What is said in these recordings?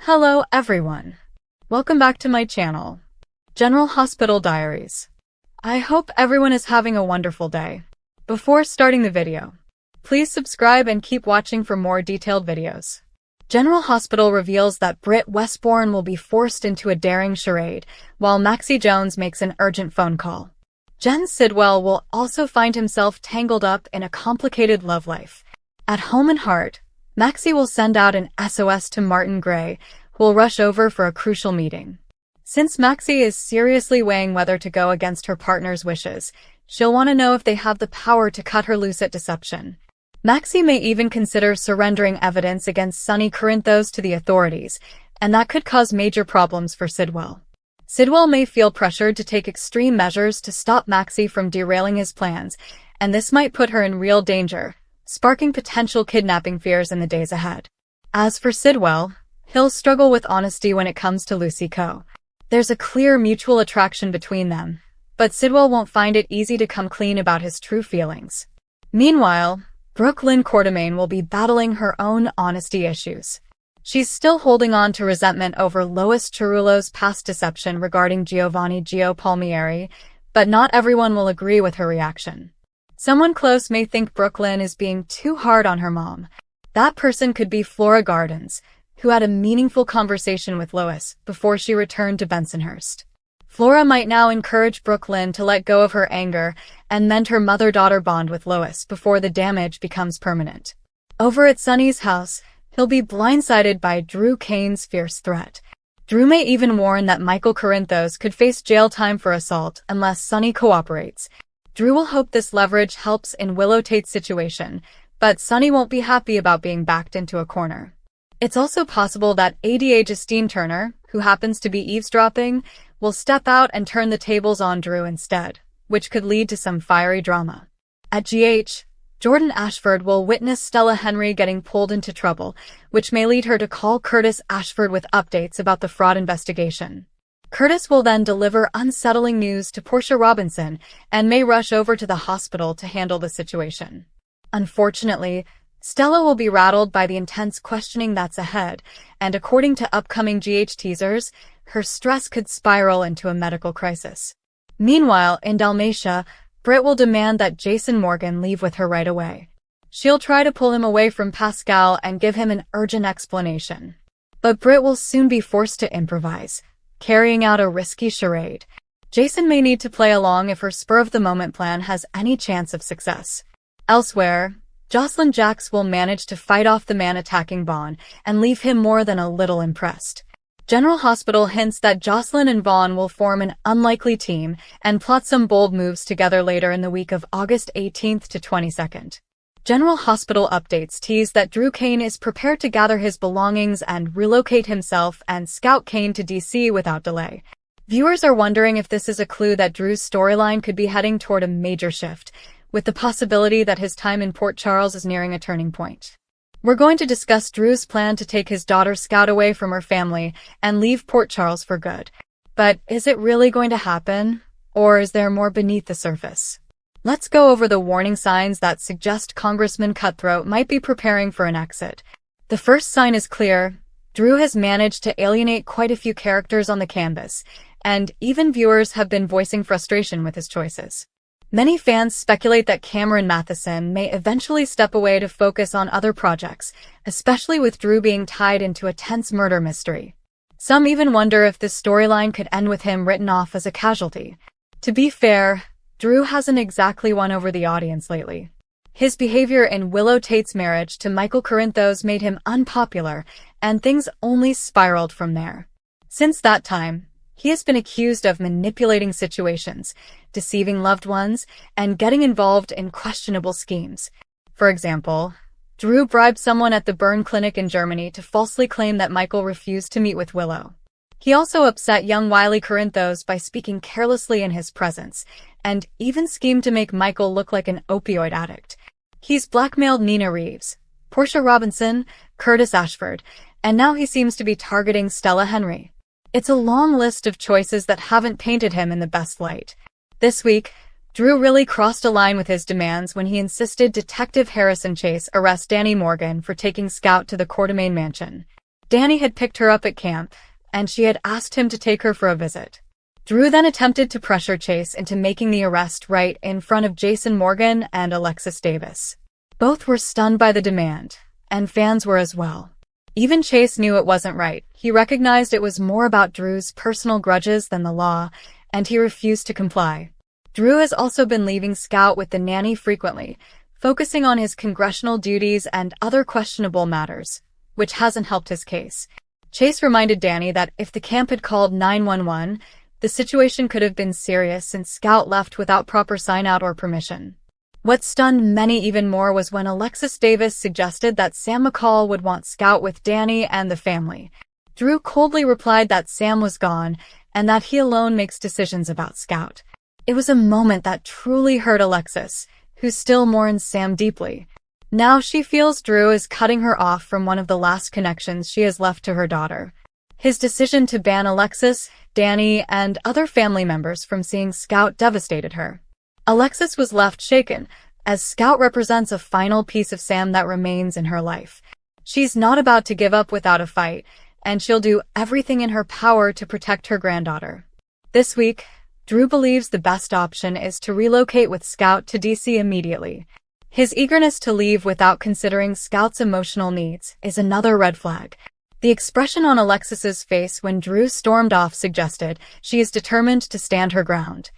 Hello everyone. Welcome back to my channel, General Hospital Diaries. I hope everyone is having a wonderful day. Before starting the video, please subscribe and keep watching for more detailed videos. General Hospital reveals that Britt Westbourne will be forced into a daring charade, while Maxie Jones makes an urgent phone call. Sidwell will also find himself tangled up in a complicated love life. At home and heart, Maxie will send out an SOS to Martin Gray, who will rush over for a crucial meeting. Since Maxie is seriously weighing whether to go against her partner's wishes, she'll want to know if they have the power to cut her loose at deception. Maxie may even consider surrendering evidence against Sonny Corinthos to the authorities, and that could cause major problems for Sidwell. Sidwell may feel pressured to take extreme measures to stop Maxie from derailing his plans, and this might put her in real danger, sparking potential kidnapping fears in the days ahead. As for Sidwell, he'll struggle with honesty when it comes to Lucy Coe. There's a clear mutual attraction between them, but Sidwell won't find it easy to come clean about his true feelings. Meanwhile, Brooklyn Quartermain will be battling her own honesty issues. She's still holding on to resentment over Lois Cerullo's past deception regarding Giovanni Gio Palmieri, but not everyone will agree with her reaction. Someone close may think Brooklyn is being too hard on her mom. That person could be Flora Gardens, who had a meaningful conversation with Lois before she returned to Bensonhurst. Flora might now encourage Brooklyn to let go of her anger and mend her mother-daughter bond with Lois before the damage becomes permanent. Over at Sonny's house, he'll be blindsided by Drew Kane's fierce threat. Drew may even warn that Michael Corinthos could face jail time for assault unless Sonny cooperates. Drew will hope this leverage helps in Willow Tate's situation, but Sonny won't be happy about being backed into a corner. It's also possible that ADA Justine Turner, who happens to be eavesdropping, will step out and turn the tables on Drew instead, which could lead to some fiery drama. At GH, Jordan Ashford will witness Stella Henry getting pulled into trouble, which may lead her to call Curtis Ashford with updates about the fraud investigation. Curtis will then deliver unsettling news to Portia Robinson and may rush over to the hospital to handle the situation. Unfortunately, Stella will be rattled by the intense questioning that's ahead, and according to upcoming GH teasers, her stress could spiral into a medical crisis. Meanwhile, in Dalmatia, Britt will demand that Jason Morgan leave with her right away. She'll try to pull him away from Pascal and give him an urgent explanation. But Britt will soon be forced to improvise, carrying out a risky charade. Jason may need to play along if her spur-of-the-moment plan has any chance of success. Elsewhere, Jocelyn Jacks will manage to fight off the man attacking Vaughn and leave him more than a little impressed. General Hospital hints that Jocelyn and Vaughn will form an unlikely team and plot some bold moves together later in the week of August 18th to 22nd. General Hospital updates tease that Drew Kane is prepared to gather his belongings and relocate himself and scout Kane to DC without delay. Viewers are wondering if this is a clue that Drew's storyline could be heading toward a major shift, with the possibility that his time in Port Charles is nearing a turning point. We're going to discuss Drew's plan to take his daughter Scout away from her family and leave Port Charles for good. But is it really going to happen, or is there more beneath the surface? Let's go over the warning signs that suggest Congressman Cutthroat might be preparing for an exit. The first sign is clear. Drew has managed to alienate quite a few characters on the canvas, and even viewers have been voicing frustration with his choices. Many fans speculate that Cameron Matheson may eventually step away to focus on other projects, especially with Drew being tied into a tense murder mystery. Some even wonder if this storyline could end with him written off as a casualty. To be fair, Drew hasn't exactly won over the audience lately. His behavior in Willow Tate's marriage to Michael Corinthos made him unpopular, and things only spiraled from there. Since that time, he has been accused of manipulating situations, deceiving loved ones, and getting involved in questionable schemes. For example, Drew bribed someone at the burn clinic in Germany to falsely claim that Michael refused to meet with Willow. He also upset young Wiley Corinthos by speaking carelessly in his presence, and even schemed to make Michael look like an opioid addict. He's blackmailed Nina Reeves, Portia Robinson, Curtis Ashford, and now he seems to be targeting Stella Henry. It's a long list of choices that haven't painted him in the best light. This week, Drew really crossed a line with his demands when he insisted Detective Harrison Chase arrest Danny Morgan for taking Scout to the Quartermain mansion. Danny had picked her up at camp, and she had asked him to take her for a visit. Drew then attempted to pressure Chase into making the arrest right in front of Jason Morgan and Alexis Davis. Both were stunned by the demand, and fans were as well. Even Chase knew it wasn't right. He recognized it was more about Drew's personal grudges than the law, and he refused to comply. Drew has also been leaving Scout with the nanny frequently, focusing on his congressional duties and other questionable matters, which hasn't helped his case. Chase reminded Danny that if the camp had called 911, the situation could have been serious since Scout left without proper sign-out or permission. What stunned many even more was when Alexis Davis suggested that Sam McCall would want Scout with Danny and the family. Drew coldly replied that Sam was gone and that he alone makes decisions about Scout. It was a moment that truly hurt Alexis, who still mourns Sam deeply. Now she feels Drew is cutting her off from one of the last connections she has left to her daughter. His decision to ban Alexis, Danny, and other family members from seeing Scout devastated her. Alexis was left shaken, as Scout represents a final piece of Sam that remains in her life. She's not about to give up without a fight, and she'll do everything in her power to protect her granddaughter. This week, Drew believes the best option is to relocate with Scout to DC immediately. His eagerness to leave without considering Scout's emotional needs is another red flag. The expression on Alexis's face when Drew stormed off suggested she is determined to stand her ground.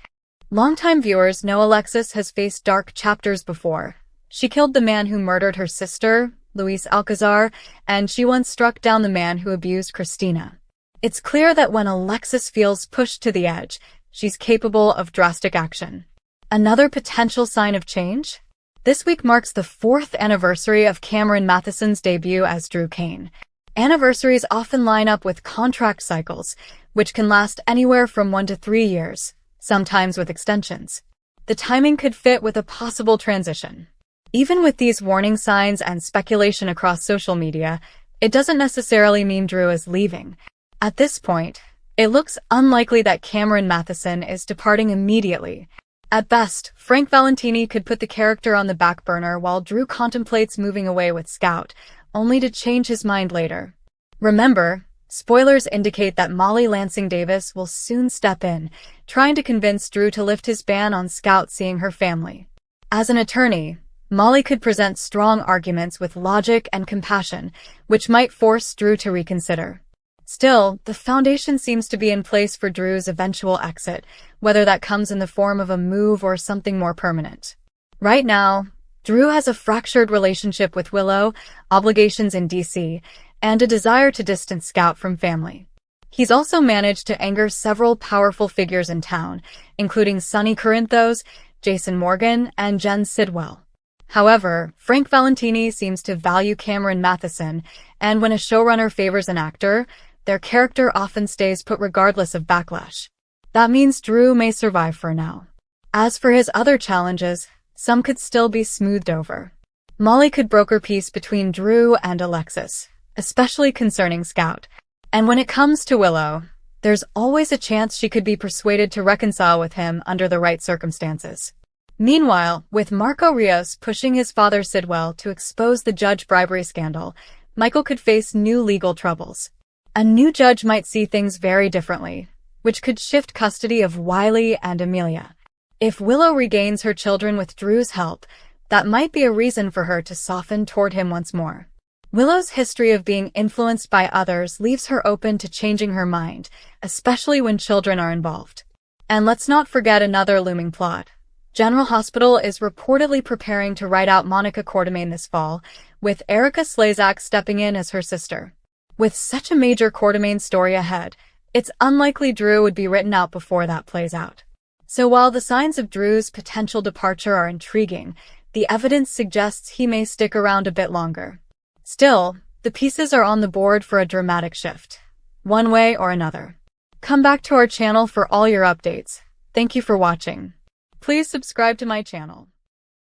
Longtime viewers know Alexis has faced dark chapters before. She killed the man who murdered her sister, Luis Alcazar, and she once struck down the man who abused Christina. It's clear that when Alexis feels pushed to the edge, she's capable of drastic action. Another potential sign of change? This week marks the 4th anniversary of Cameron Matheson's debut as Drew Kane. Anniversaries often line up with contract cycles, which can last anywhere from 1 to 3 years, sometimes with extensions. The timing could fit with a possible transition. Even with these warning signs and speculation across social media, it doesn't necessarily mean Drew is leaving. At this point, it looks unlikely that Cameron Matheson is departing immediately. At best, Frank Valentini could put the character on the back burner while Drew contemplates moving away with Scout, only to change his mind later. Remember, spoilers indicate that Molly Lansing Davis will soon step in, trying to convince Drew to lift his ban on Scout seeing her family. As an attorney, Molly could present strong arguments with logic and compassion, which might force Drew to reconsider. Still, the foundation seems to be in place for Drew's eventual exit, whether that comes in the form of a move or something more permanent. Right now, Drew has a fractured relationship with Willow, obligations in DC, and a desire to distance Scout from family. He's also managed to anger several powerful figures in town, including Sonny Corinthos, Jason Morgan, and Jen Sidwell. However, Frank Valentini seems to value Cameron Matheson, and when a showrunner favors an actor, their character often stays put regardless of backlash. That means Drew may survive for now. As for his other challenges, some could still be smoothed over. Molly could broker peace between Drew and Alexis, especially concerning Scout. And when it comes to Willow, there's always a chance she could be persuaded to reconcile with him under the right circumstances. Meanwhile, with Marco Rios pushing his father Sidwell to expose the judge bribery scandal, Michael could face new legal troubles. A new judge might see things very differently, which could shift custody of Wiley and Amelia. If Willow regains her children with Drew's help, that might be a reason for her to soften toward him once more. Willow's history of being influenced by others leaves her open to changing her mind, especially when children are involved. And let's not forget another looming plot. General Hospital is reportedly preparing to write out Monica Quartermain this fall, with Erica Slezak stepping in as her sister. With such a major Quartermain story ahead, it's unlikely Drew would be written out before that plays out. So while the signs of Drew's potential departure are intriguing, the evidence suggests he may stick around a bit longer. Still, the pieces are on the board for a dramatic shift, one way or another. Come back to our channel for all your updates. Thank you for watching. Please subscribe to my channel.